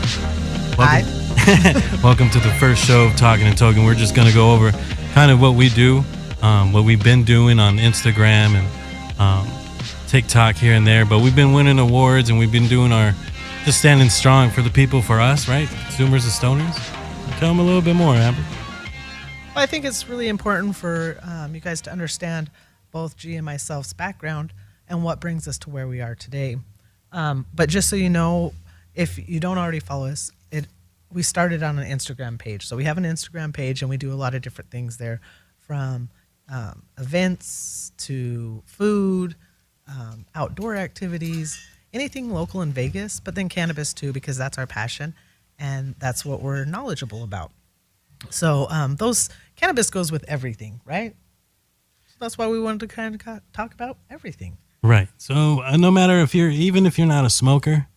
Welcome. Hi. Welcome to the first show of Talkin and Tokin. We're just going to go over kind of what we do, what we've been doing on Instagram and TikTok here and there. But we've been winning awards and we've been doing just standing strong for the people, for us, right? Consumers and stoners. Tell them a little bit more, Amber. Well, I think it's really important for you guys to understand both G and myself's background and what brings us to where we are today. But just so you know, if you don't already follow us, we started on an Instagram page. So we have an Instagram page and we do a lot of different things there, from events to food, outdoor activities, anything local in Vegas, but then cannabis too, because that's our passion and that's what we're knowledgeable about. So those cannabis goes with everything, right? So that's why we wanted to kind of talk about everything. Right. So no matter even if you're not a smoker,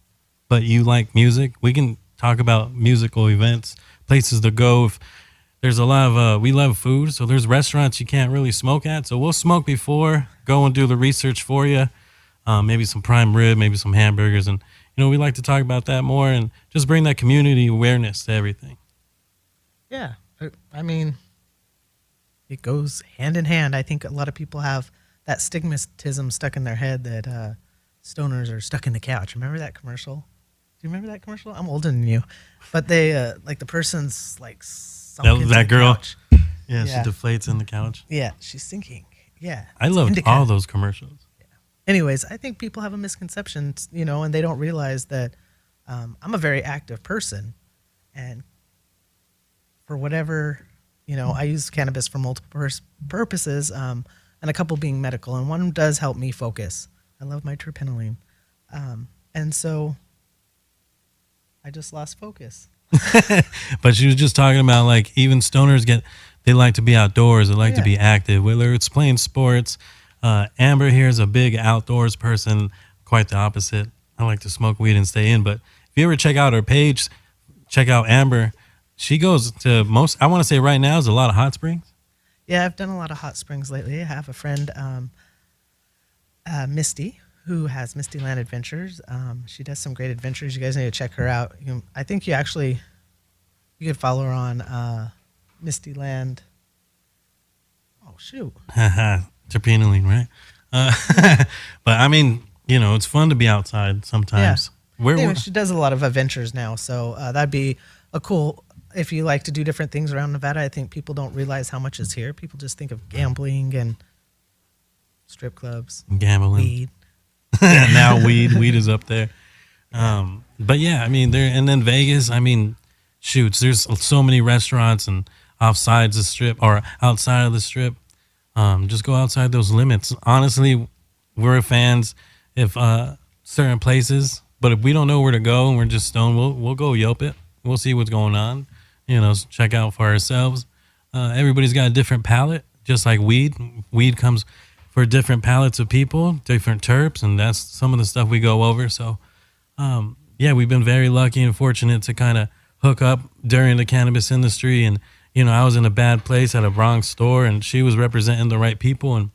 but you like music, we can talk about musical events, places to go. If there's a lot of, we love food, so there's restaurants you can't really smoke at. So we'll smoke before, go and do the research for you. Maybe some prime rib, maybe some hamburgers. And, we like to talk about that more and just bring that community awareness to everything. Yeah. I mean, it goes hand in hand. I think a lot of people have that stigmatism stuck in their head that stoners are stuck in the couch. Remember that commercial? Do you remember that commercial? I'm older than you. But they, like the person's like sunk into That the couch. Yeah, Yeah. she deflates in the couch. Yeah, she's sinking. Yeah. I loved all those commercials. Yeah. Anyways, I think people have a misconception, and they don't realize that I'm a very active person. And for whatever, I use cannabis for multiple purposes, and a couple being medical. And one does help me focus. I love my terpinolene. And so I just lost focus. But she was just talking about, like, even stoners they like to be outdoors. They like to be active, whether it's playing sports. Amber here is a big outdoors person, quite the opposite. I like to smoke weed and stay in. But if you ever check out her page, check out Amber. She goes to I want to say right now, is a lot of hot springs. Yeah, I've done a lot of hot springs lately. I have a friend, Misty, who has Misty Land Adventures. She does some great adventures. You guys need to check her out. I think you could follow her on Misty Land. Oh, shoot. Terpinolene, right? But I mean, it's fun to be outside sometimes. Yeah. Anyway, she does a lot of adventures now, so that'd be a cool. If you like to do different things around Nevada, I think people don't realize how much is here. People just think of gambling and strip clubs, gambling, weed. Now weed is up there. But yeah, I mean, and then Vegas, I mean, shoots, there's so many restaurants and outside the strip or outside of the strip. Just go outside those limits. Honestly, we're fans if certain places, but if we don't know where to go and we're just stoned, we'll go Yelp it. We'll see what's going on. Check out for ourselves. Everybody's got a different palate, just like weed. Weed comes for different palettes of people, different terps, and that's some of the stuff we go over. So, we've been very lucky and fortunate to kind of hook up during the cannabis industry. And, I was in a bad place at a Bronx store, and she was representing the right people. And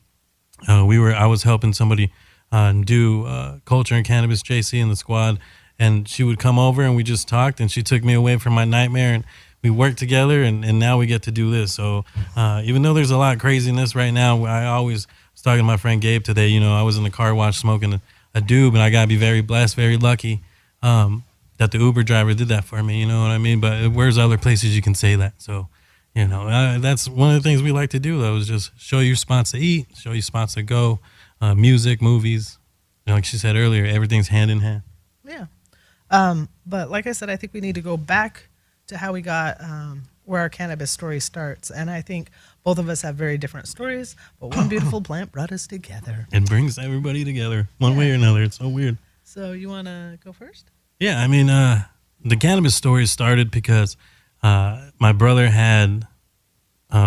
I was helping somebody do culture and cannabis, JC and the squad. And she would come over and we just talked, and she took me away from my nightmare, and we worked together, and now we get to do this. So even though there's a lot of craziness right now, I always was talking to my friend Gabe today. I was in the car wash smoking a doob, and I got to be very blessed, very lucky that the Uber driver did that for me. You know what I mean? But where's other places you can say that? So, that's one of the things we like to do, though, is just show you spots to eat, show you spots to go, music, movies. Like she said earlier, everything's hand in hand. Yeah. But like I said, I think we need to go back to how we got where our cannabis story starts. And I think both of us have very different stories, but one beautiful plant brought us together. It brings everybody together one way or another. It's so weird. So you want to go first? Yeah, I mean, the cannabis story started because my brother had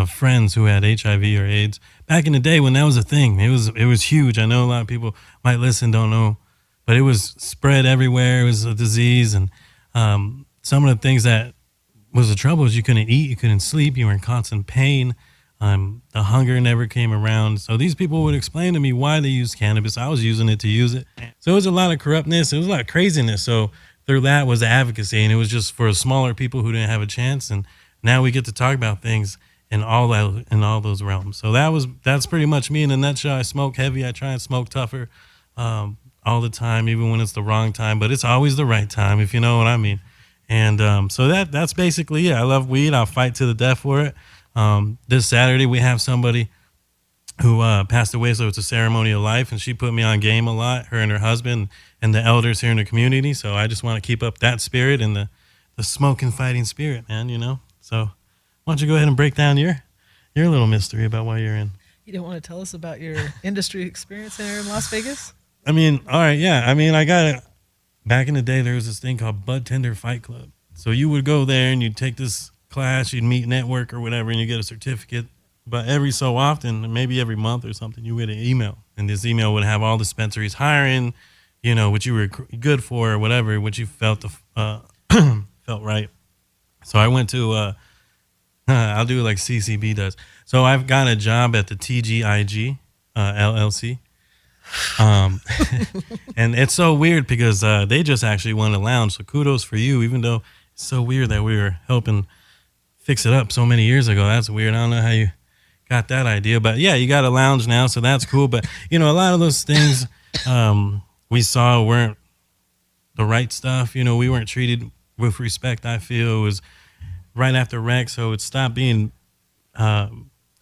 friends who had HIV or AIDS back in the day when that was a thing. It was huge. I know a lot of people might listen, don't know. But it was spread everywhere. It was a disease. And some of the things that was the trouble is you couldn't eat, you couldn't sleep, you were in constant pain. The hunger never came around. So these people would explain to me why they used cannabis. I was using it to use it. So it was a lot of corruptness. It was a lot of craziness. So through that was advocacy, and it was just for smaller people who didn't have a chance. And now we get to talk about things in all those realms. So that's pretty much me in a nutshell. I smoke heavy. I try and smoke tougher all the time, even when it's the wrong time. But it's always the right time, if you know what I mean. And so that's basically it. I love weed. I'll fight to the death for it. This Saturday we have somebody who passed away, so it's a ceremony of life, and she put me on game a lot, her and her husband and the elders here in the community. So I just want to keep up that spirit and the smoking fighting spirit, man, you know. So why don't you go ahead and break down your little mystery about why you're in. You didn't want to tell us about your industry experience there in Las Vegas? I mean, all right, yeah. I mean, I got it. Back in the day, there was this thing called Bud Tender Fight Club. So you would go there and you'd take this class, you'd meet network or whatever, and you get a certificate. But every so often, maybe every month or something, you get an email. And this email would have all dispensaries hiring, you know, what you were good for or whatever, what you felt felt right. So I went to, I'll do it like CCB does. So I've got a job at the TGIG LLC. And it's so weird because they just actually won a lounge. So kudos for you, even though it's so weird that we were helping fix it up so many years ago. That's weird. I don't know how you got that idea, but yeah, you got a lounge now, so that's cool. But you know, a lot of those things we saw weren't the right stuff. You know, we weren't treated with respect. I feel it was right after rec, so it stopped being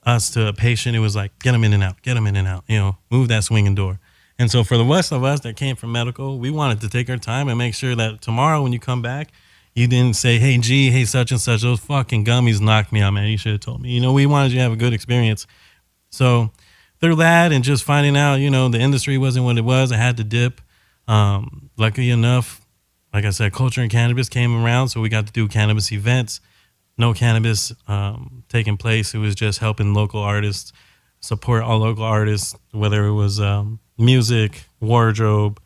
us to a patient. It was like, get them in and out, get them in and out. You know, move that swinging door. And so for the rest of us that came from medical, we wanted to take our time and make sure that tomorrow when you come back, you didn't say, hey, G, hey, such and such, those fucking gummies knocked me out, man. You should have told me. You know, we wanted you to have a good experience. So through that and just finding out, you know, the industry wasn't what it was, I had to dip. Luckily enough, like I said, culture and cannabis came around, so we got to do cannabis events. No cannabis taking place. It was just helping local artists, support all local artists, whether it was music, wardrobe,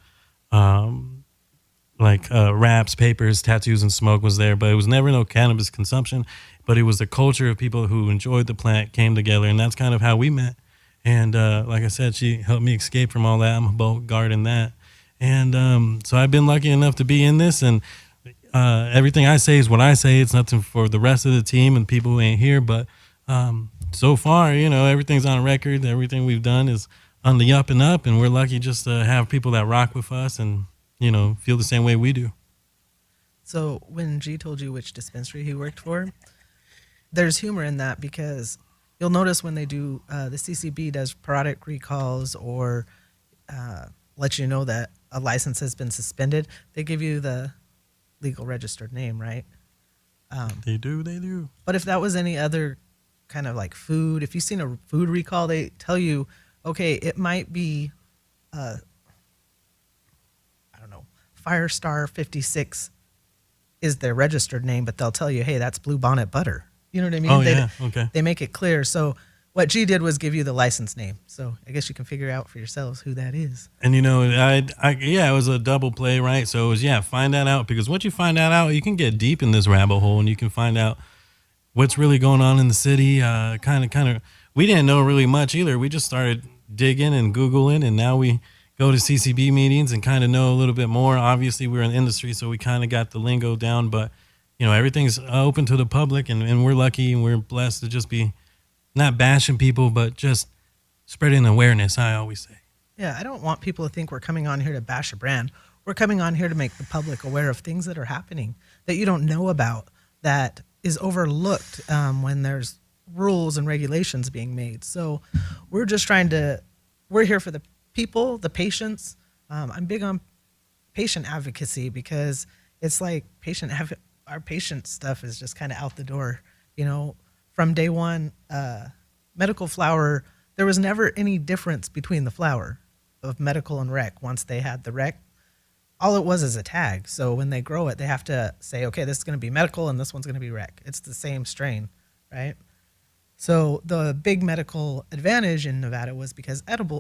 wraps, papers, tattoos, and smoke was there, but it was never no cannabis consumption. But it was the culture of people who enjoyed the plant came together, and that's kind of how we met. And like I said, she helped me escape from all that. I'm a boat guard in that. And so I've been lucky enough to be in this, and everything I say is what I say. It's nothing for the rest of the team and people who ain't here, but so far, you know, everything's on record. Everything we've done is on the up and up, and we're lucky just to have people that rock with us and, you know, feel the same way we do. So when G told you which dispensary he worked for, there's humor in that because you'll notice when they do, the CCB does product recalls or let you know that a license has been suspended, they give you the legal registered name, right? They do. But if that was any other kind of like food, if you've seen a food recall, they tell you, okay, it might be, Firestar 56 is their registered name, but they'll tell you, hey, that's Bluebonnet Butter. You know what I mean? Oh, yeah, okay. They make it clear. So what G did was give you the license name. So I guess you can figure out for yourselves who that is. And, you know, it was a double play, right? So it was, find that out, because once you find that out, you can get deep in this rabbit hole and you can find out what's really going on in the city. We didn't know really much either. We just started digging and Googling, and now we go to CCB meetings and kind of know a little bit more. Obviously, we're in the industry, so we kind of got the lingo down, but, you know, everything's open to the public, and we're lucky and we're blessed to just be not bashing people, but just spreading awareness, I always say. Yeah, I don't want people to think we're coming on here to bash a brand. We're coming on here to make the public aware of things that are happening that you don't know about, that is overlooked when there's rules and regulations being made. So we're just we're here for the people, the patients. I'm big on patient advocacy because it's like our patient stuff is just kind of out the door. You know, from day one, medical flower, there was never any difference between the flower of medical and rec. Once they had the rec, all it was is a tag. So when they grow it, they have to say, okay, this is going to be medical and this one's going to be rec. It's the same strain, right? So the big medical advantage in Nevada was because edibles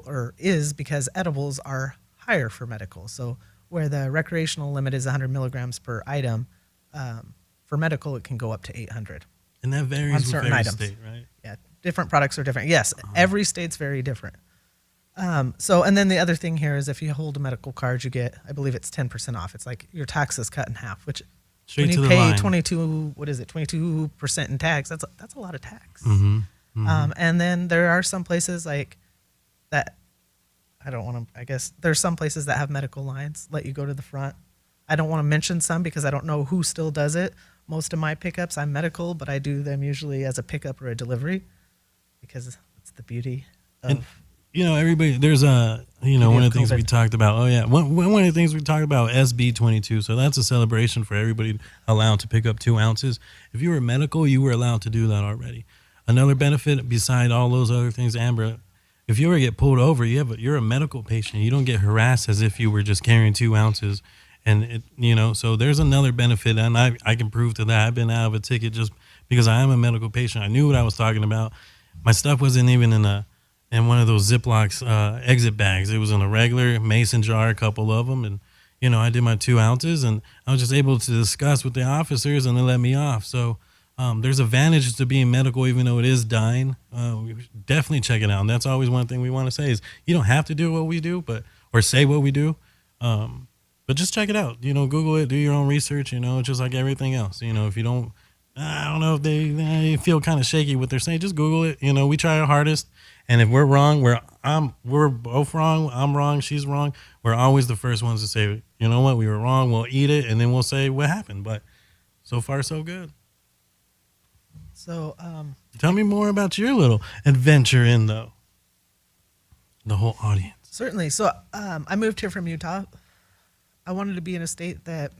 are higher for medical. So where the recreational limit is 100 milligrams per item, for medical it can go up to 800. And that varies on with certain every items. state, right? Yeah, different products are different. Yes, every state's very different. So, and then the other thing here is if you hold a medical card, you get, I believe it's 10% off. It's like your taxes cut in half, which Straight when to you the pay line. 22, what is it, 22% in tax, that's a lot of tax. Mm-hmm. And then there are some places like that, I don't want to, I guess there's some places that have medical lines, let you go to the front. I don't want to mention some because I don't know who still does it. Most of my pickups, I'm medical, but I do them usually as a pickup or a delivery because it's the beauty of. And everybody, there's one of the things we talked about. Oh yeah, one of the things we talked about SB 22. So that's a celebration for everybody allowed to pick up 2 ounces. If you were medical, you were allowed to do that already. Another benefit beside all those other things, Amber, if you ever get pulled over, you're a medical patient. You don't get harassed as if you were just carrying 2 ounces. And so there's another benefit, and I can prove to that. I've been out of a ticket just because I am a medical patient. I knew what I was talking about. My stuff wasn't even in one of those Ziplocs exit bags. It was in a regular mason jar, a couple of them, and I did my 2 ounces, and I was just able to discuss with the officers, and they let me off. So there's advantages to being medical, even though it is dying. Definitely check it out. And that's always one thing we want to say is you don't have to do what we do, or say what we do. But just check it out. Google it, do your own research, just like everything else. If you don't, I don't know if they feel kind of shaky what they're saying, just Google it. We try our hardest. And if we're wrong, we're both wrong. I'm wrong, she's wrong. We're always the first ones to say, you know what, we were wrong. We'll eat it, and then we'll say what happened. But so far, so good. So tell me more about your little adventure in the whole audience. certainly. So I moved here from Utah. I wanted to be in a state that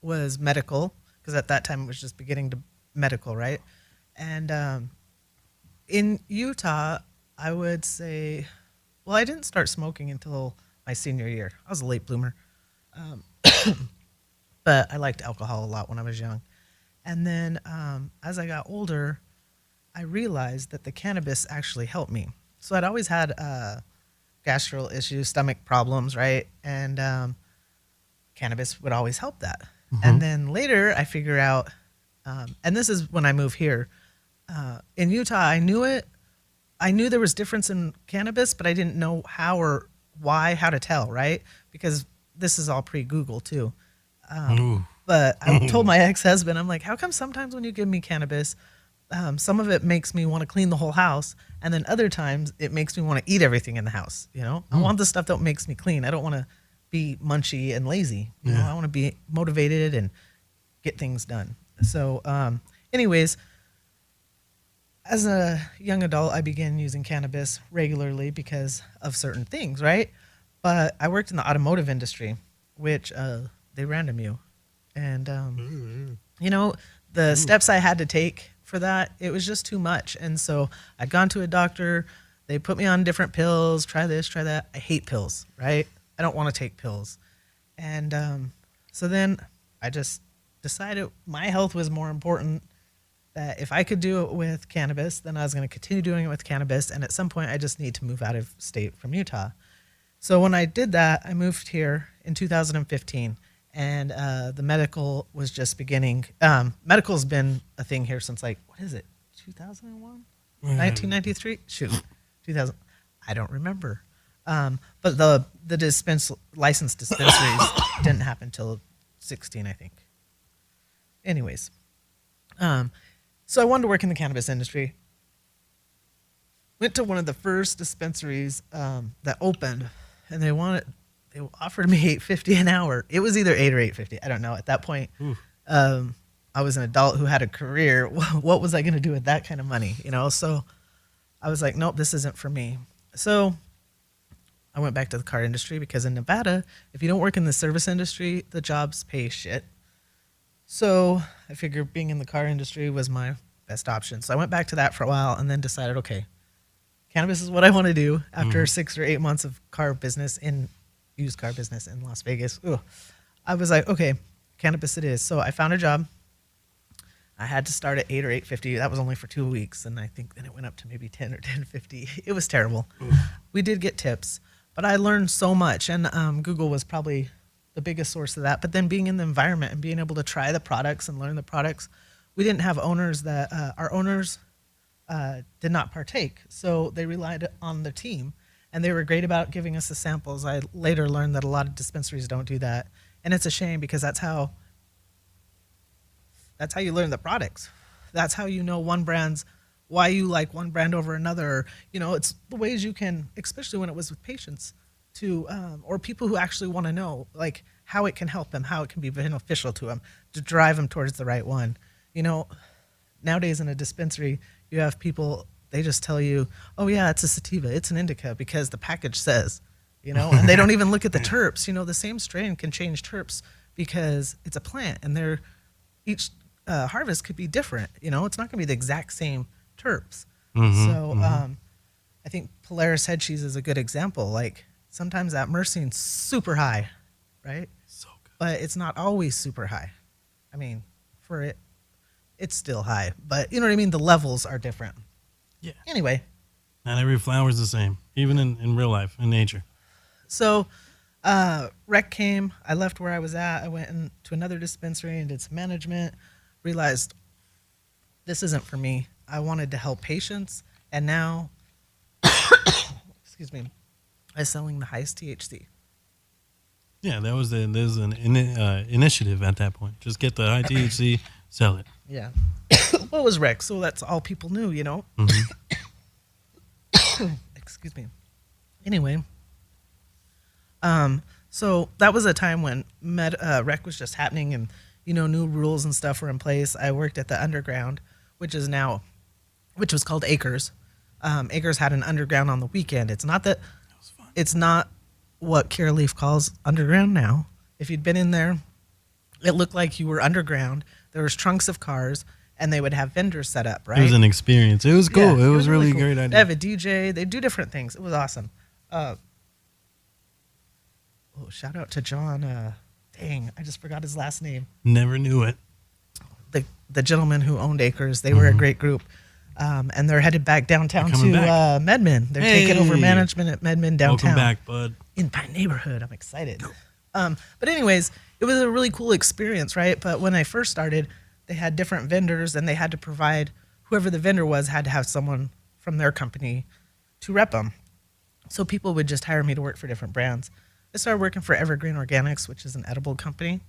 was medical because at that time it was just beginning to medical, right? And in Utah, I would say, well, I didn't start smoking until my senior year. I was a late bloomer. But I liked alcohol a lot when I was young. And then as I got older, I realized that the cannabis actually helped me. So I'd always had gastro issues, stomach problems, right? And cannabis would always help that. And then later I figure out, and this is when I moved here, in Utah, I knew it. I knew there was difference in cannabis, but I didn't know how or why, how to tell, right? Because this is all pre-Google too. But I told my ex-husband, I'm like, how come sometimes when you give me cannabis, some of it makes me want to clean the whole house, and then other times it makes me want to eat everything in the house. I want the stuff that makes me clean. I don't want to be munchy and lazy. I want to be motivated and get things done. So, anyways, as a young adult, I began using cannabis regularly because of certain things, right? But I worked in the automotive industry, which they random you. And, the steps I had to take for that, it was just too much. And so I'd gone to a doctor. They put me on different pills, try this, try that. I hate pills, right? I don't want to take pills. And so then I just decided my health was more important, that if I could do it with cannabis, then I was going to continue doing it with cannabis. And at some point, I just need to move out of state from Utah. So when I did that, I moved here in 2015. And the medical was just beginning. Medical's been a thing here since, like, what is it, 2001? 1993? Shoot, 2000. I don't remember. But the licensed dispensaries didn't happen until 16, I think. Anyways, so I wanted to work in the cannabis industry. Went to one of the first dispensaries that opened, and they offered me $8.50 an hour. It was either $8 or $8.50. I don't know. At that point, I was an adult who had a career. What was I going to do with that kind of money? So I was like, nope, this isn't for me. So I went back to the car industry because in Nevada, if you don't work in the service industry, the jobs pay shit. So I figured being in the car industry was my best option. So I went back to that for a while and then decided, okay, cannabis is what I want to do after 6 or 8 months of used car business in Las Vegas. I was like, okay, cannabis it is. So I found a job. I had to start at $8 or $8.50. That was only for 2 weeks, and I think then it went up to maybe $10 or $10.50. It was terrible. We did get tips, but I learned so much, and Google was probably the biggest source of that. But then being in the environment and being able to try the products and learn the products, we didn't have owners that our owners did not partake. So they relied on the team, and they were great about giving us the samples. I later learned that a lot of dispensaries don't do that, and it's a shame because that's how you learn the products. That's how you know one brand's why you like one brand over another. You know, it's the ways you can, especially when it was with patients, to or people who actually want to know like how it can help them, how it can be beneficial to them, to drive them towards the right one. You know, nowadays in a dispensary, you have people, they just tell you, oh yeah, it's a sativa, it's an indica because the package says, you know, and they don't even look at the terps. You know, the same strain can change terps because it's a plant, and they're each harvest could be different. You know, it's not going to be the exact same terps. So I think Polaris head cheese is a good example. Like sometimes that myrcene's super high, right? So good. But it's not always super high. I mean, for it, it's still high, but you know what I mean? The levels are different. Yeah. Anyway, Not every flower is the same, even in real life, in nature. so rec came. I left where I was at. I went to another dispensary and did some management. Realized this isn't for me. I wanted to help patients, and now, excuse me, I'm selling the highest THC. Yeah, there's an initiative at that point. Just get the high THC, sell it. Yeah. Well, it was rec, so that's all people knew, you know? Excuse me. Anyway, so that was a time when rec was just happening, and, you know, new rules and stuff were in place. I worked at the underground, which was called Acres. Acres had an underground on the weekend. It's not that, was fun. it's not what Curaleaf calls underground now. If you'd been in there, it looked like you were underground. There was trunks of cars, and they would have vendors set up, right? It was an experience. It was cool. Yeah, it was really cool. great They idea. have a DJ. They do different things. It was awesome. Shout out to John. Dang, I just forgot his last name. Never knew it. The gentleman who owned Acres. They were a great group. And they're headed back downtown They're to coming back. Medman. They're taking over Hey. management at Medman downtown. Welcome back, bud. In my neighborhood. I'm excited. But anyways, it was a really cool experience, right? But when I first started, they had different vendors, and they had to provide, whoever the vendor was had to have someone from their company to rep them. So people would just hire me to work for different brands. I started working for Evergreen Organics, which is an edible company.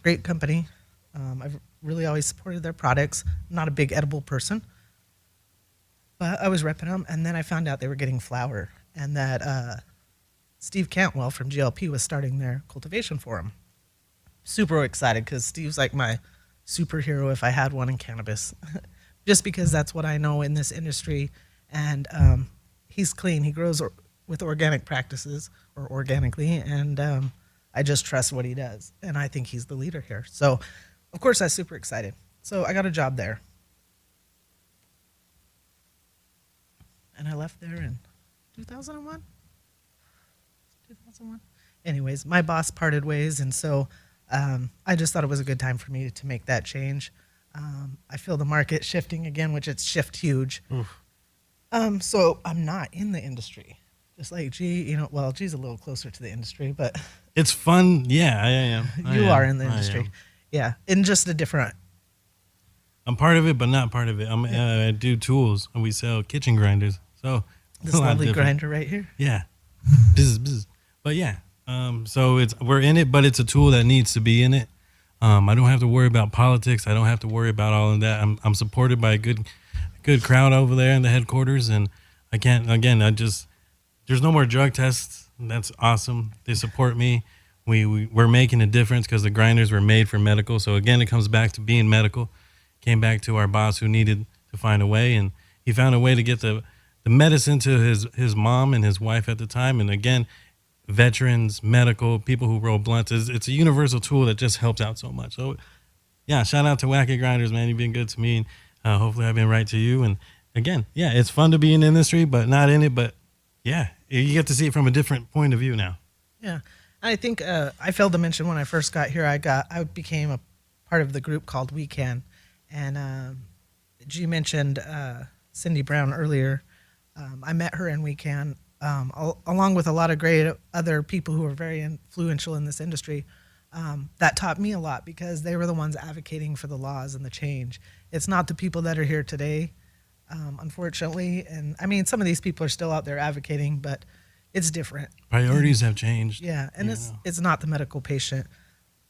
Great company. I've really always supported their products. I'm not a big edible person, but I was repping them, and then I found out they were getting flower, and that Steve Cantwell from GLP was starting their cultivation for them. Super excited because Steve's like my superhero if I had one in cannabis, just because that's what I know in this industry. And he's clean. He grows with organic practices or organically, and I just trust what he does. And I think he's the leader here. So, of course, I was super excited. So I got a job there. And I left there in 2001. 2001. Anyways, my boss parted ways, and so I just thought it was a good time for me to make that change. I feel the market shifting again, which it's shift huge. So I'm not in the industry. Just like G, you know, well, G's a little closer to the industry, but It's fun. Yeah, I am. you are in the I industry. am. Yeah, in just a different. I'm part of it, but not part of it. I do tools, and we sell kitchen grinders. So This a lot lovely different. grinder right here. Yeah, bzz. But yeah, so we're in it, but it's a tool that needs to be in it. I don't have to worry about politics. I don't have to worry about all of that. I'm supported by a good crowd over there in the headquarters, and I can't. Again, there's no more drug tests. That's awesome. They support me. We're making a difference because the grinders were made for medical. So again, it comes back to being medical. Came back to our boss who needed to find a way, and he found a way to get the medicine to his mom and his wife at the time. And again, veterans, medical, people who roll blunts. It's a universal tool that just helps out so much. So yeah, shout out to Wacky Grinders, man. You've been good to me, and hopefully I've been right to you. And again, yeah, it's fun to be in the industry, but not in it. But yeah, you get to see it from a different point of view now. Yeah, I think I failed to mention when I first got here, I became a part of the group called We Can, and G mentioned Cindy Brown earlier. I met her in We Can, along with a lot of great other people who are very influential in this industry. That taught me a lot because they were the ones advocating for the laws and the change. It's not the people that are here today unfortunately. And I mean, some of these people are still out there advocating, but it's different. Priorities have changed. Yeah, and you it's know. it's not the medical patient.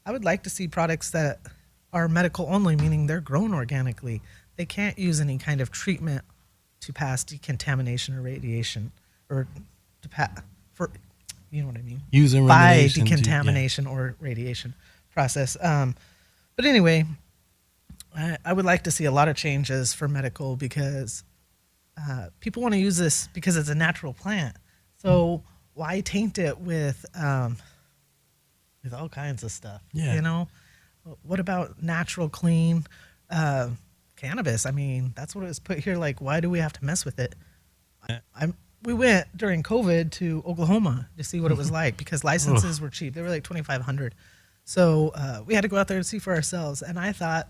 I would like to see products that are medical only, meaning they're grown organically. They can't use any kind of treatment to pass decontamination or radiation, or to for, you know what I mean, Using by remediation to- yeah. decontamination or radiation process. But anyway, I would like to see a lot of changes for medical because people want to use this because it's a natural plant. So why taint it with all kinds of stuff? Yeah. You know, what about natural, clean cannabis? I mean, that's what it was put here. Like, why do we have to mess with it? We went during COVID to Oklahoma to see what it was like because licenses were cheap. They were like $2,500. So we had to go out there and see for ourselves. And I thought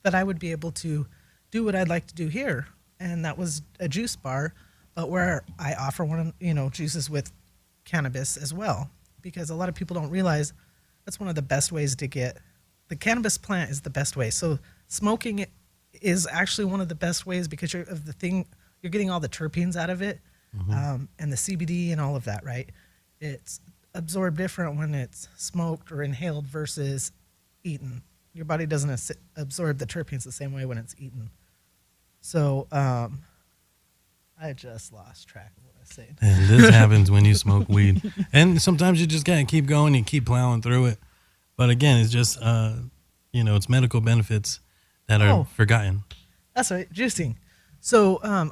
that I would be able to do what I'd like to do here, and that was a juice bar, but where I offer juices with cannabis as well, because a lot of people don't realize that's one of the best ways to get the cannabis plant is the best way. So smoking it is actually one of the best ways because you're getting all the terpenes out of it, and the CBD and all of that, right? It's absorbed different when it's smoked or inhaled versus eaten. Your body doesn't absorb the terpenes the same way when it's eaten. So I just lost track of what I was saying. And this happens when you smoke weed. And sometimes you just gotta keep going and keep plowing through it. But again, it's just it's medical benefits that are forgotten. That's right, juicing. So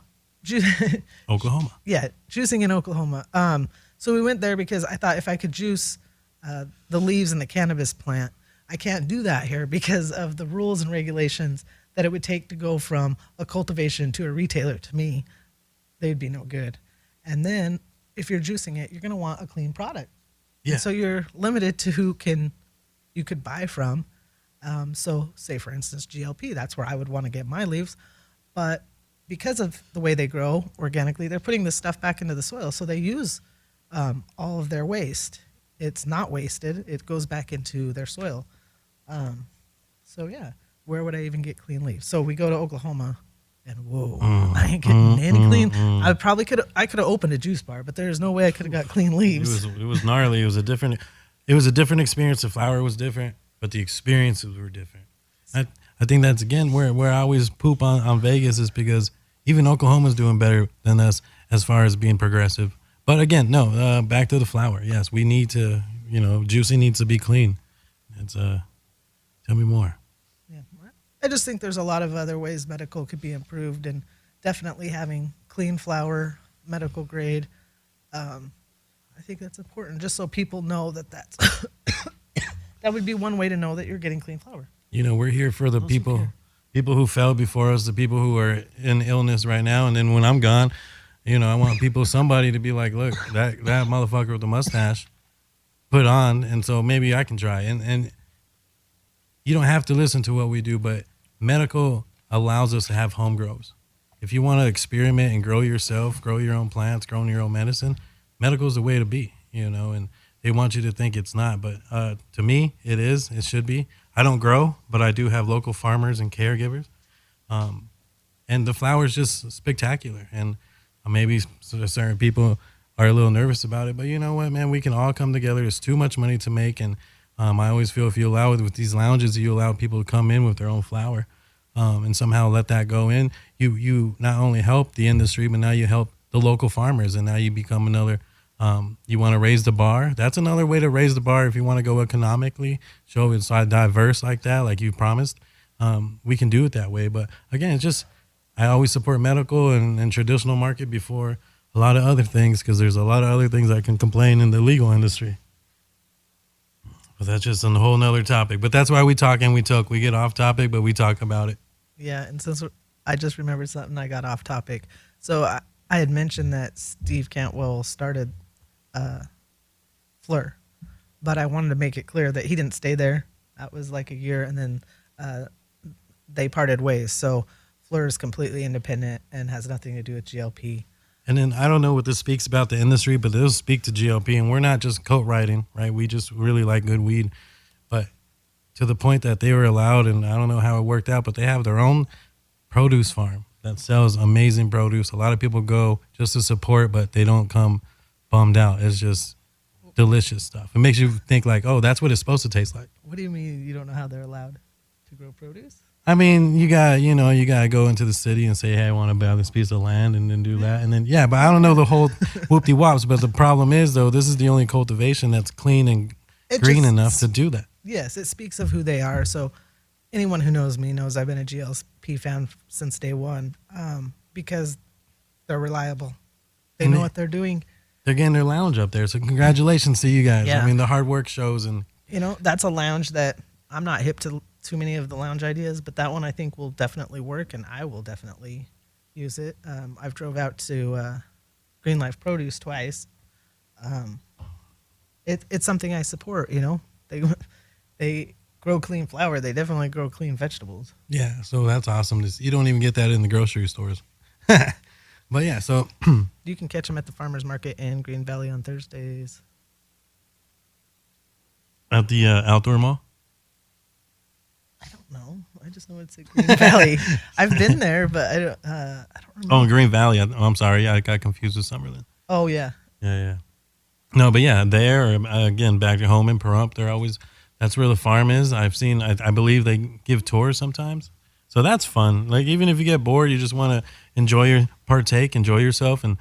Oklahoma. Yeah, juicing in Oklahoma. So we went there because I thought if I could juice the leaves in the cannabis plant, I can't do that here because of the rules and regulations that it would take to go from a cultivation to a retailer. To me, they'd be no good. And then if you're juicing it, you're going to want a clean product. Yeah. And so you're limited to who you could buy from. So say, for instance, GLP, that's where I would want to get my leaves. But because of the way they grow organically, they're putting this stuff back into the soil. So they use all of their waste. It's not wasted. It goes back into their soil. So yeah, where would I even get clean leaves? So we go to Oklahoma, and whoa, I ain't getting any clean. I could have opened a juice bar, but there's no way I could have got clean leaves. It was gnarly. It was a different experience. The flower was different, but the experiences were different. I think that's again where I always poop on Vegas is because even Oklahoma's doing better than us as far as being progressive. But again, no, back to the flower. Yes, we need to, juicing needs to be clean. It's tell me more. Yeah, I just think there's a lot of other ways medical could be improved, and definitely having clean flower, medical grade. I think that's important, just so people know that's that would be one way to know that you're getting clean flower. We're here for the people who fell before us, the people who are in illness right now, and then when I'm gone, I want somebody to be like, look, that motherfucker with the mustache put on, and so maybe I can try. And you don't have to listen to what we do, but medical allows us to have home grows. If you want to experiment and grow yourself, grow your own plants, grow your own medicine, medical is the way to be, and they want you to think it's not. But to me, it is. It should be. I don't grow, but I do have local farmers and caregivers. And the flower is just spectacular. And maybe certain people are a little nervous about it, but you know what, man, we can all come together. There's too much money to make. And I always feel if you allow it with these lounges, you allow people to come in with their own flower and somehow let that go in. You not only help the industry, but now you help the local farmers. And now you become another, you want to raise the bar. That's another way to raise the bar. If you want to go economically, show it's diverse like that, like you promised, we can do it that way. But again, it's just, I always support medical and traditional market before a lot of other things, because there's a lot of other things I can complain in the legal industry. But that's just a whole nother topic. But that's why we talk and we talk. We get off topic, but we talk about it. Yeah, and since I just remembered something, I got off topic. So I had mentioned that Steve Cantwell started Fleur, but I wanted to make it clear that he didn't stay there. That was like a year, and then they parted ways. So Fleur is completely independent and has nothing to do with GLP. And then I don't know what this speaks about the industry, but it'll speak to GLP. And we're not just coat writing, right? We just really like good weed. But to the point that they were allowed, and I don't know how it worked out, but they have their own produce farm that sells amazing produce. A lot of people go just to support, but they don't come bummed out. It's just delicious stuff. It makes you think like, oh, that's what it's supposed to taste like. What do you mean you don't know how they're allowed to grow produce? I mean, you got to go into the city and say, hey, I want to buy this piece of land and then do that. And then, yeah, but I don't know the whole whoop-de-wops. But the problem is, though, this is the only cultivation that's clean and green enough to do that. Yes, it speaks of who they are. So anyone who knows me knows I've been a GLP fan since day one, because they're reliable. They know what they're doing. They're getting their lounge up there. So congratulations to you guys. Yeah. I mean, the hard work shows. And that's a lounge that I'm not hip to too many of the lounge ideas, but that one I think will definitely work, and I will definitely use it. I've drove out to Green Life Produce twice. It's something I support. They grow clean flower. They definitely grow clean vegetables. Yeah, so that's awesome. You don't even get that in the grocery stores. But yeah, so you can catch them at the farmers market in Green Valley on Thursdays. At the outdoor mall. No, I just know it's at Green Valley. I've been there, but I don't remember. Oh, in Green Valley. I'm sorry. I got confused with Summerlin. Oh, yeah. Yeah. No, but yeah, there, again, back at home in Pahrump, that's where the farm is. I believe they give tours sometimes. So that's fun. Like, even if you get bored, you just want to enjoy yourself and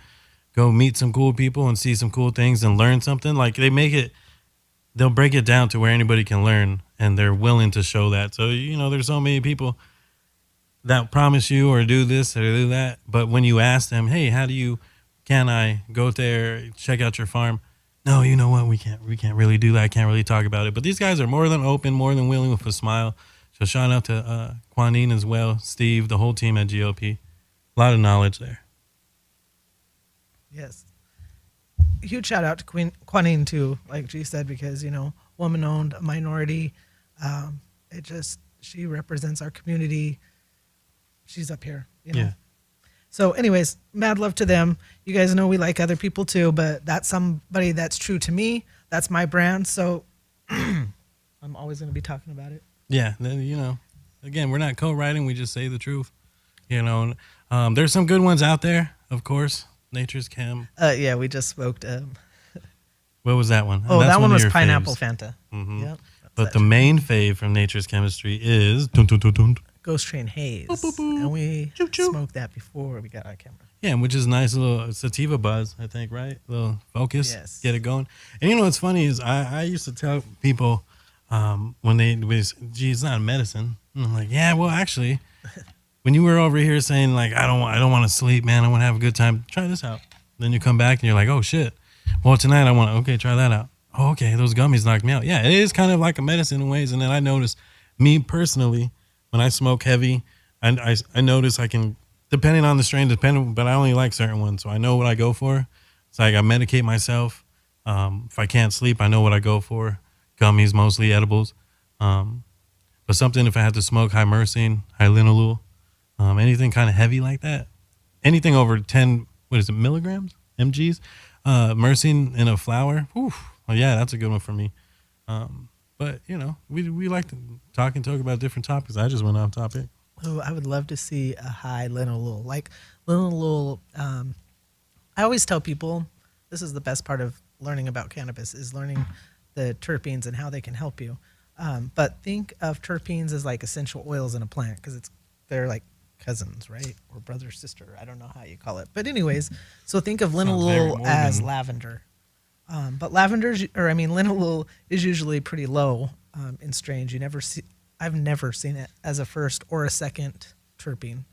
go meet some cool people and see some cool things and learn something. Like, they'll break it down to where anybody can learn, and they're willing to show that. So, there's so many people that promise you or do this or do that. But when you ask them, hey, can I go there, check out your farm? No, you know what? We can't really do that. I can't really talk about it. But these guys are more than open, more than willing with a smile. So shout out to Quanine as well, Steve, the whole team at GLP. A lot of knowledge there. Yes. Huge shout out to Quanine too, like G said, because woman owned, minority. She represents our community. She's up here, Yeah. So anyways, mad love to them. You guys know we like other people too, but that's somebody that's true to me. That's my brand. So I'm always going to be talking about it. Yeah. Then, again, we're not co-writing. We just say the truth. There's some good ones out there, of course. Nature's Chem. Yeah, we just smoked. What was that one? Oh, That's that one was your pineapple faves. Fanta. Mm-hmm. Yep. But the main fave from Nature's Chemistry is Ghost Train Haze. Boop, boop, boop. And we Choo, choo. smoked that before we got our camera. Yeah, which is nice little sativa buzz, I think, right? A little focus, Yes. get it going. And what's funny is I used to tell people when it's not a medicine. And I'm like, yeah, well, actually, when you were over here saying like, I don't want to sleep, man, I want to have a good time. Try this out. Then you come back and you're like, oh shit. Well, tonight okay, try that out. Oh, okay, those gummies knocked me out. Yeah, it is kind of like a medicine in ways. And then I noticed, me personally, when I smoke heavy, I notice I can, depending on the strain, but I only like certain ones, so I know what I go for. It's like I medicate myself. If I can't sleep, I know what I go for. Gummies, mostly edibles. But something, if I had to smoke high myrcene, high linalool, anything kind of heavy like that, anything over 10, milligrams, mgs, myrcene in a flower, whew, well, yeah, that's a good one for me. But, we like to talk about different topics. I just went off topic. Oh, I would love to see a high linalool. Like linalool, I always tell people this is the best part of learning about cannabis is learning the terpenes and how they can help you. But think of terpenes as like essential oils in a plant because they're like cousins, right? Or brother, sister. I don't know how you call it. But anyways, so think of linalool as lavender. But linalool is usually pretty low in strains. I've never seen it as a first or a second terpene.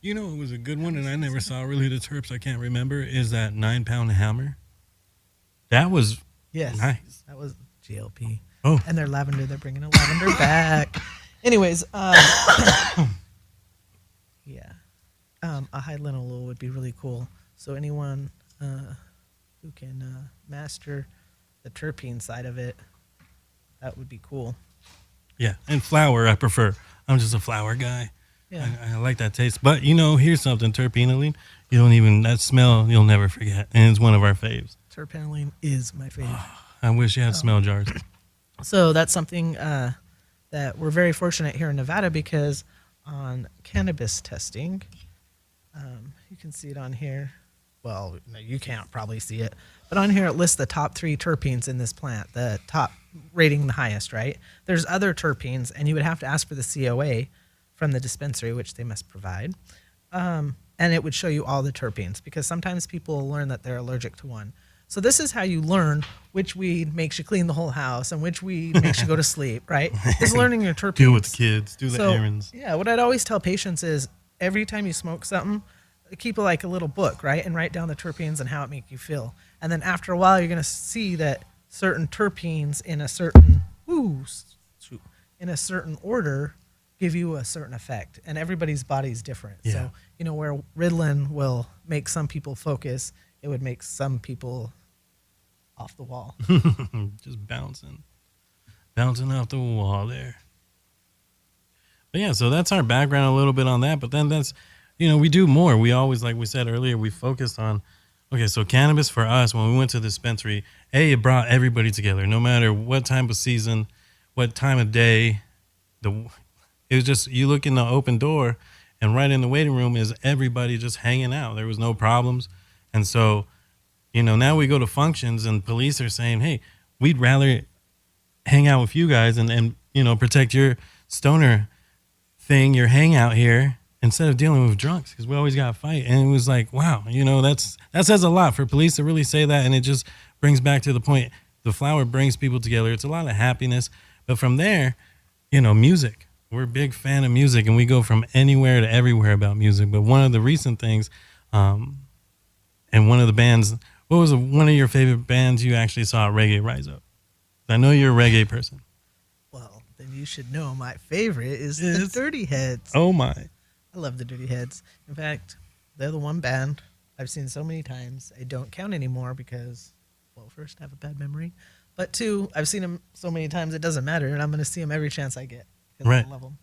It was a good one, and I never saw really the terps. I can't remember. Is that 9 Pound Hammer? That was nice. That was GLP. Oh, and they're lavender. They're bringing a lavender back. Anyways, yeah, a high linalool would be really cool. So anyone who can master the terpene side of it, that would be cool. Yeah, and flower I prefer. I'm just a flower guy. Yeah. I like that taste. But, here's something, terpenoline, that smell you'll never forget. And it's one of our faves. Terpenoline is my favorite. I wish you had smell jars. So that's something that we're very fortunate here in Nevada because on cannabis testing. You can see it on here. Well, no, you can't probably see it, but on here it lists the top 3 terpenes in this plant, the top rating the highest, right? There's other terpenes, and you would have to ask for the COA from the dispensary, which they must provide. And it would show you all the terpenes because sometimes people will learn that they're allergic to one. So this is how you learn which weed makes you clean the whole house and which weed makes you go to sleep, right? Is learning your terpenes. Deal with the kids, do the So, errands. Yeah, what I'd always tell patients is every time you smoke something, keep like a little book, right? And write down the terpenes and how it make you feel. And then after a while, you're going to see that certain terpenes in a certain in a certain order give you a certain effect. And everybody's body's different. Yeah. So, where Ritalin will make some people focus, it would make some people off the wall. Just bouncing off the wall there. But yeah, so that's our background a little bit on that. But then that's, we do more. We always, like we said earlier, we focused on, okay, so cannabis for us, when we went to the dispensary, it brought everybody together, no matter what time of season, what time of day. It was just, you look in the open door, and right in the waiting room is everybody just hanging out. There was no problems. And so, now we go to functions and police are saying, hey, we'd rather hang out with you guys and protect your stoner thing, your hangout here, instead of dealing with drunks, because we always got to fight. And it was like, wow, that says a lot for police to really say that. And it just brings back to the point, the flower brings people together. It's a lot of happiness. But from there, music. We're a big fan of music, and we go from anywhere to everywhere about music. But one of the recent things, and one of the bands, what was one of your favorite bands you actually saw at Reggae Rise Up? I know you're a reggae person. Well, then you should know my favorite is the Dirty Heads. Oh, my. I love the Dirty Heads. In fact, they're the one band I've seen so many times. I don't count anymore because, well, first, I have a bad memory. But 2, I've seen them so many times it doesn't matter, and I'm going to see them every chance I get. Right. I love them.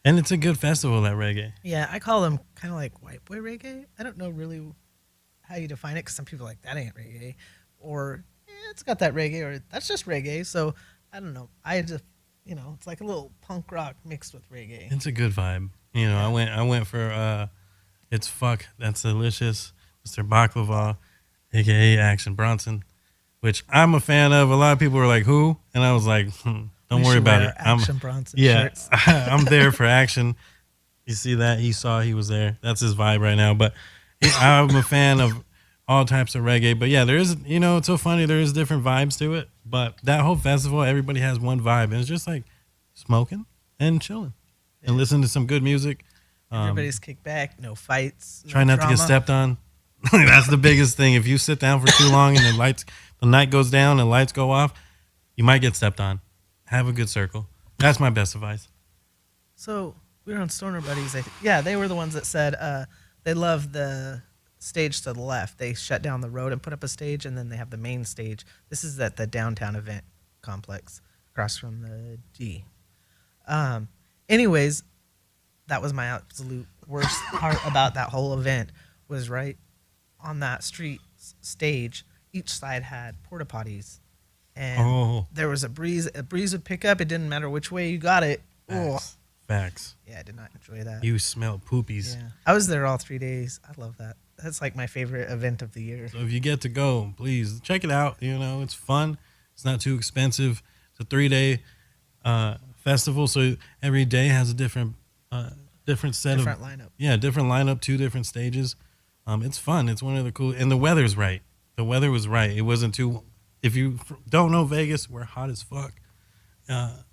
And it's a good festival, that reggae. Yeah, I call them kind of like white boy reggae. I don't know really how you define it because some people are like, that ain't reggae. Or, it's got that reggae, or that's just reggae. So, I don't know. I just, it's like a little punk rock mixed with reggae. It's a good vibe. I went for It's Fuck, That's Delicious, Mr. Baklava, a.k.a. Action Bronson, which I'm a fan of. A lot of people were like, who? And I was like, don't worry about it. Action Bronson shirts. I'm there for Action. You see that? He was there. That's his vibe right now. But I'm a fan of all types of reggae. But yeah, there is, it's so funny. There is different vibes to it. But that whole festival, everybody has one vibe. And it's just like smoking and chilling and listening to some good music. Everybody's kicked back, no fights. Try not to get stepped on. That's the biggest thing. If you sit down for too long and the night goes down and lights go off, you might get stepped on. Have a good circle. That's my best advice. So we were on Stoner Buddies. They were the ones that said they love the stage to the left. They shut down the road and put up a stage, and then they have the main stage. This is at the downtown event complex across from the D. Anyways, that was my absolute worst part about that whole event was right on that street stage. Each side had porta potties. And there was a breeze would pick up. It didn't matter which way you got it. Facts. Yeah, I did not enjoy that. You smell poopies. Yeah. I was there all 3 days. I love that. That's like my favorite event of the year. So if you get to go, please check it out. It's fun. It's not too expensive. It's a 3-day festival, so every day has a different lineup. Yeah, different lineup, 2 different stages. It's fun. It's one of the cool, and the weather's right. The weather was right. It wasn't too. If you don't know Vegas, we're hot as fuck.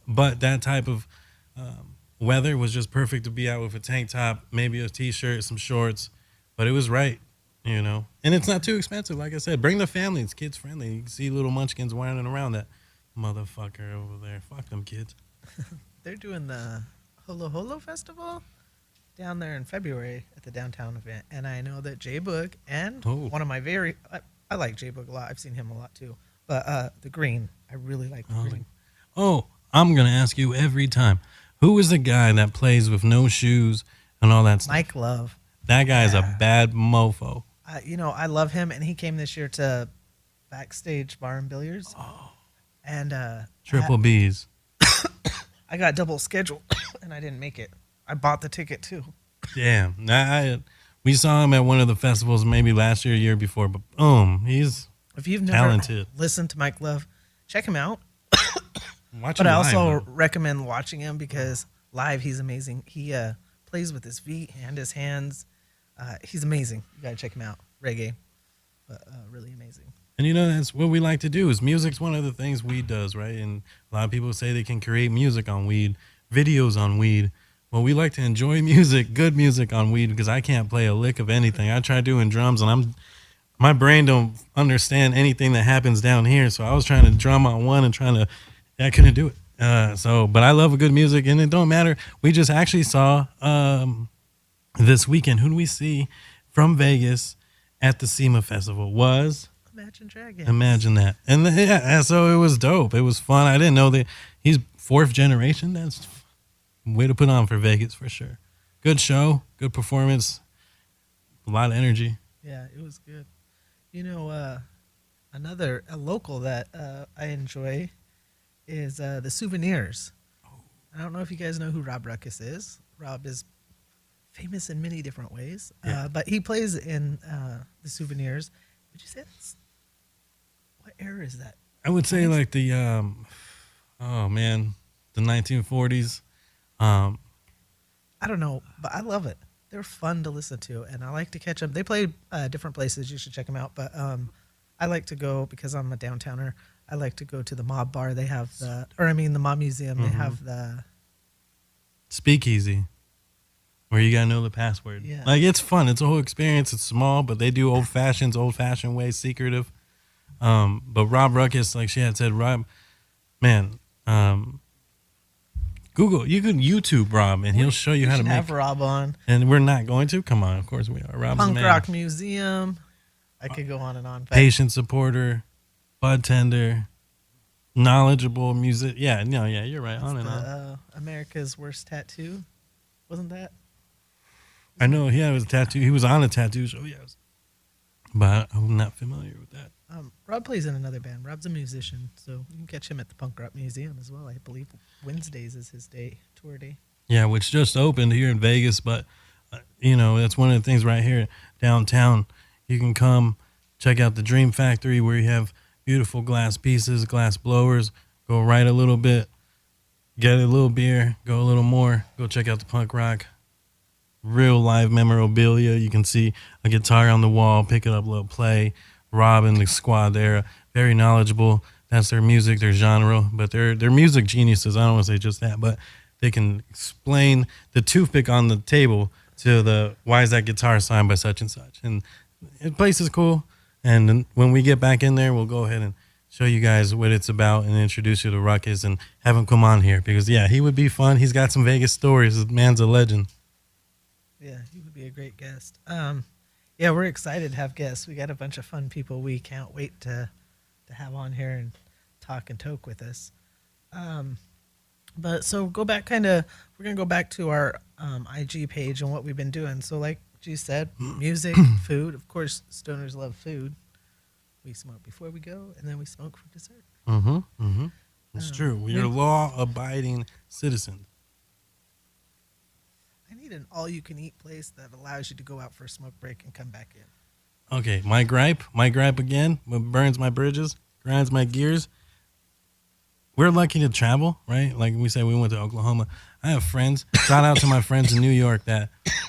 But that type of weather was just perfect to be out with a tank top, maybe a t-shirt, some shorts. But it was right, And it's not too expensive. Like I said, bring the family. It's kids friendly. You can see little munchkins whining around that motherfucker over there. Fuck them kids. They're doing the Holo Holo Festival down there in February at the downtown event. And I know that J Book and one of my I like J Book a lot. I've seen him a lot too. But the Green, I really like the Green. I'm going to ask you every time. Who is the guy that plays with no shoes and all that stuff? Mike Love. That guy is a bad mofo. I love him, and he came this year to Backstage Bar and Billiards. And Triple B's. I got double scheduled, and I didn't make it. I bought the ticket too. Damn. We saw him at one of the festivals maybe last year, year before, but boom, he's If you've never talented. listened to Mike Love, check him out. Watch But him I live, also though. recommend watching him because live he's amazing. He plays with his feet and his hands. He's amazing. You gotta check him out. Reggae, but really amazing. And you know, that's what we like to do. Is music's one of the things weed does, right? And a lot of people say they can create music on weed, videos on weed. Well, we like to enjoy music, good music on weed, because I can't play a lick of anything. I try doing drums, and my brain don't understand anything that happens down here. So I was trying to drum on one and I couldn't do it. But I love a good music, and it don't matter. We just actually saw this weekend. Who do we see from Vegas at the SEMA Festival? Was Imagine Dragons. Imagine that. And yeah, so it was dope. It was fun. I didn't know that he's fourth generation. That's way to put on for Vegas for sure. Good show, good performance, a lot of energy. Yeah, it was good. You know, a local that I enjoy is the Souvenirs. I don't know if you guys know who Rob Ruckus is. Rob is famous in many different ways, but he plays in the Souvenirs. Would you say what era is that? I would say like the the 1940s. I don't know, but I love it. They're fun to listen to, and I like to catch them. They play different places. You should check them out. But I like to go because I'm a downtowner. I like to go to the Mob Bar. They have the Mob Museum. They have the Speakeasy, where you gotta know the password. Yeah. Like, it's fun. It's a whole experience. It's small, but they do old fashioned ways, secretive. But Rob Ruckus, like she had said, Rob, man, Google, you can YouTube Rob, and he'll show you how to make. Have Rob on And we're not going to. Come on, of course we are. Rob's the Punk man. Rock Museum. I could go on and on. But Patient supporter, bud tender, knowledgeable music. Yeah, no, yeah, you're right. On and on. America's Worst Tattoo, wasn't that? I know he had a tattoo. He was on a tattoo show, yes, but I'm not familiar with that. Rob plays in another band. Rob's a musician, so you can catch him at the Punk Rock Museum as well. I believe Wednesdays is his tour day. Yeah, which just opened here in Vegas, but that's one of the things right here downtown. You can come check out the Dream Factory, where you have beautiful glass pieces, glass blowers. Go right a little bit, get a little beer, go a little more. Go check out the punk rock. Real live memorabilia. You can see a guitar on the wall, pick it up, little play. Rob and the squad there, very knowledgeable. That's their music, their genre, but they're music geniuses. I don't want to say just that, but they can explain the toothpick on the table to the why is that guitar signed by such and such. And the place is cool. And then when we get back in there, we'll go ahead and show you guys what it's about and introduce you to Ruckus and have him come on here because, yeah, he would be fun. He's got some Vegas stories. This man's a legend. Yeah, he would be a great guest. Yeah, we're excited to have guests. We got a bunch of fun people we can't wait to have on here and talk and toke with us. But so we're going to go back to our IG page and what we've been doing. So like G said, music, food. Of course, stoners love food. We smoke before we go, and then we smoke for dessert. It's true. We're law-abiding citizens. I need an all-you-can-eat place that allows you to go out for a smoke break and come back in. Okay, my gripe again, what burns my bridges, grinds my gears. We're lucky to travel, right? Like we said, we went to Oklahoma. I have friends, shout out to my friends in New York that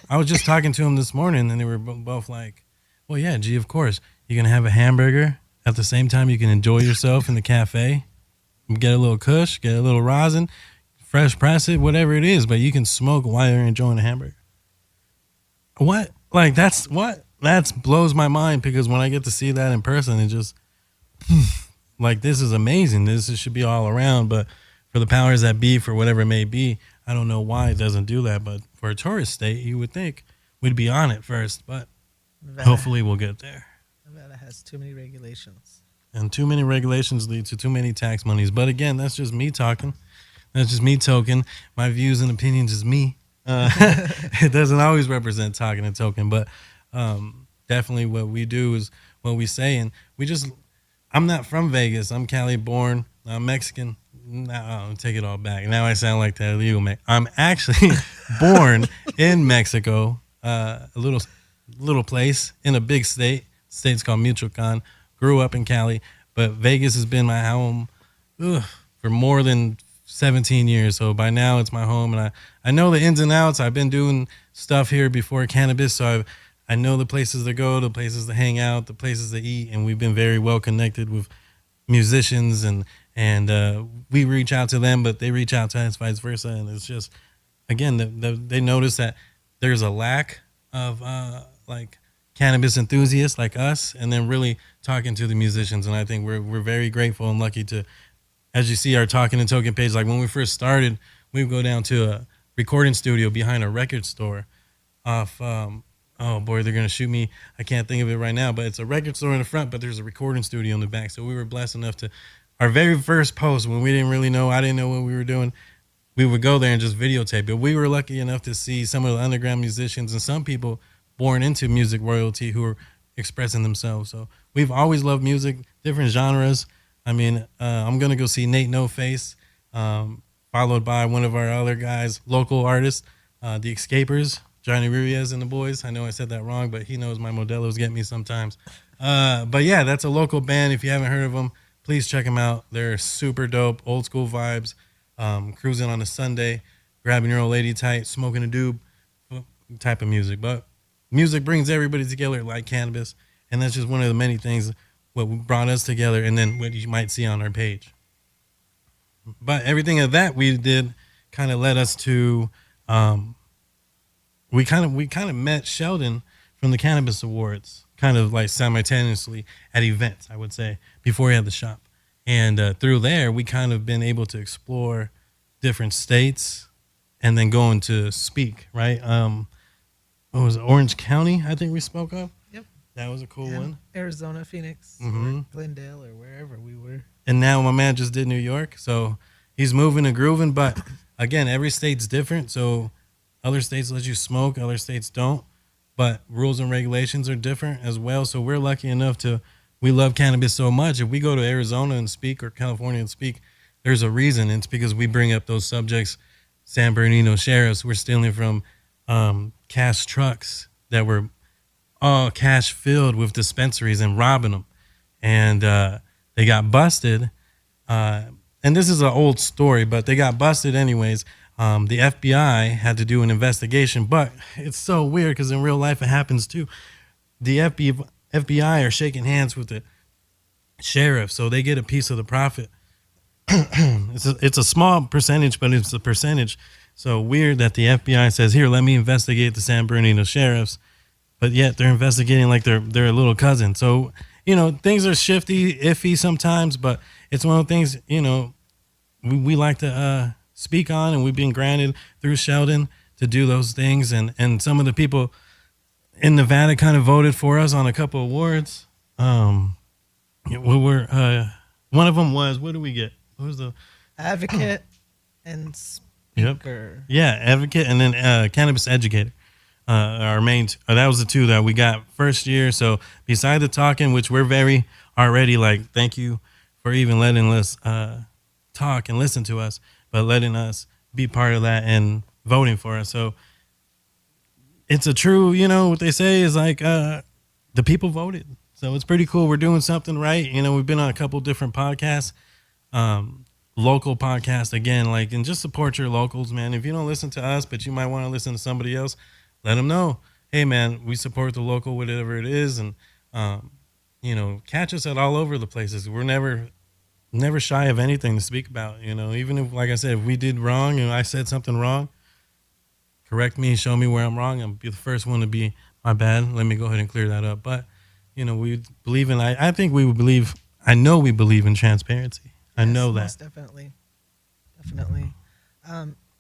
I was just talking to them this morning, and they were both like, well, yeah, gee, of course. You can have a hamburger at the same time you can enjoy yourself in the cafe, get a little kush, get a little rosin, fresh press it, whatever it is, but you can smoke while you're enjoying a hamburger. What? Like, that blows my mind because when I get to see that in person, it just, like, this is amazing. This should be all around, but for the powers that be, for whatever it may be, I don't know why it doesn't do that, but for a tourist state, you would think we'd be on it first, but hopefully we'll get there. Nevada has too many regulations. And too many regulations lead to too many tax monies. But again, that's just me talking. That's just me token. My views and opinions is me. It doesn't always represent Talkin and Tokin, but definitely what we do is what we say. And I'm not from Vegas. I'm Cali born. I'm Mexican. No, I'll take it all back. Now I sound like that illegal man. I'm actually born in Mexico, a little place in a big state. State's called Michoacan. Grew up in Cali, but Vegas has been my home for more than 17 years. So by now it's my home, and I know the ins and outs. I've been doing stuff here before cannabis, so I know the places to go, the places to hang out, the places to eat, and we've been very well connected with musicians, and we reach out to them, but they reach out to us, vice versa. And it's just, again, they notice that there's a lack of like cannabis enthusiasts like us, and then really talking to the musicians. And I think we're very grateful and lucky to, as you see our Talkin and Tokin page, like when we first started, we would go down to a recording studio behind a record store off oh boy, they're gonna shoot me. I can't think of it right now, but it's a record store in the front, but there's a recording studio in the back. So we were blessed enough to, our very first post, when we didn't really know, I didn't know what we were doing, we would go there and just videotape it. We were lucky enough to see some of the underground musicians and some people born into music royalty who are expressing themselves. So we've always loved music, different genres. I mean, I'm gonna go see Nate No Face, followed by one of our other guys, local artists, the Escapers, Johnny Ruiz and the boys. I know I said that wrong, but he knows my Modelos get me sometimes. But yeah, that's a local band. If you haven't heard of them, please check them out. They're super dope, old school vibes, cruising on a Sunday, grabbing your old lady tight, smoking a doob type of music. But music brings everybody together like cannabis, and that's just one of the many things what brought us together, and then what you might see on our page. But everything of that we did kind of led us to we kind of met Sheldon from the Cannabis Awards, kind of like simultaneously at events, I would say, before he had the shop. And through there, we kind of been able to explore different states and then going to speak, right? What was it, Orange County, I think we spoke of? Yep. That was a cool one. Arizona, Phoenix, Mm-hmm. or Glendale, or wherever we were. And now my man just did New York, so he's moving and grooving. But again, every state's different, so other states let you smoke, other states don't. But rules and regulations are different as well. So we're lucky enough we love cannabis so much. If we go to Arizona and speak, or California and speak, there's a reason. It's because we bring up those subjects. San Bernardino sheriffs were stealing from cash trucks that were all cash filled with dispensaries and robbing them. And they got busted. And this is an old story, but they got busted anyways. The FBI had to do an investigation, but it's so weird because in real life it happens too. The FBI are shaking hands with the sheriff, so they get a piece of the profit. It's a small percentage, but it's a percentage. So weird that the FBI says, "Here, let me investigate the San Bernardino sheriffs," but yet they're investigating like they're a little cousin. So things are shifty, iffy sometimes, but it's one of the things we like to speak on, and we've been granted through Sheldon to do those things. And some of the people in Nevada kind of voted for us on a couple awards. One of them was, what did we get? What was the Advocate and speaker? Yep. Yeah, advocate, and then cannabis educator. Our main, that was the two that we got first year. So beside the talking, which we're very already like, thank you for even letting us talk and listen to us, but letting us be part of that and voting for us. So it's a true, what they say is like the people voted. So it's pretty cool. We're doing something right. We've been on a couple different podcasts, local podcasts again, and just support your locals, man. If you don't listen to us, but you might want to listen to somebody else, let them know. Hey, man, we support the local, whatever it is. And, catch us at all over the places. We're never shy of anything to speak about, even if, like I said, if we did wrong and I said something wrong, correct me, show me where I'm wrong. I'll be the first one to be, my bad. Let me go ahead and clear that up. But, we believe in, I know we believe in transparency. I know that. Most definitely.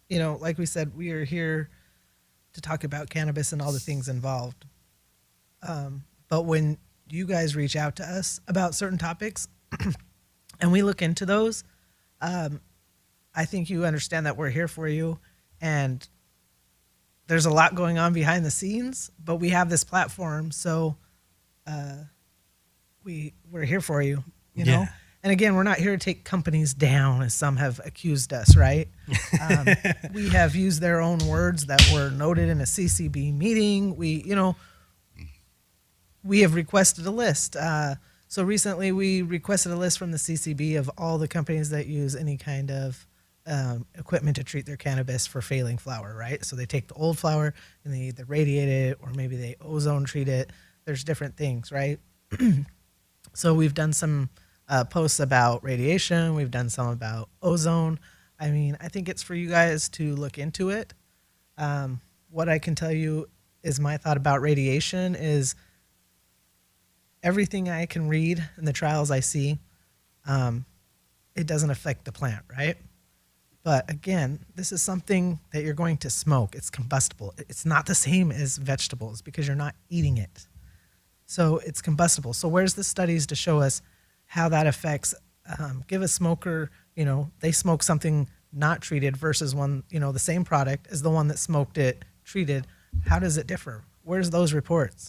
Like we said, we are here to talk about cannabis and all the things involved. But when you guys reach out to us about certain topics, and we look into those, I think you understand that we're here for you. And there's a lot going on behind the scenes, but we have this platform. So we're here for you, you know? And again, we're not here to take companies down, as some have accused us, right? Um, we have used their own words that were noted in a CCB meeting. We have requested a list. So recently, we requested a list from the CCB of all the companies that use any kind of equipment to treat their cannabis for failing flower, right? So they take the old flower and they either radiate it or maybe they ozone treat it. There's different things, right? So we've done some posts about radiation. We've done some about ozone. I mean, I think it's for you guys to look into it. What I can tell you is my thought about radiation is everything I can read in the trials I see, it doesn't affect the plant, right? But again, this is something that you're going to smoke. It's combustible. It's not the same as vegetables because you're not eating it. So it's combustible. So where's the studies to show us how that affects, give a smoker, they smoke something not treated versus one, the same product as the one that smoked it treated. How does it differ? Where's those reports?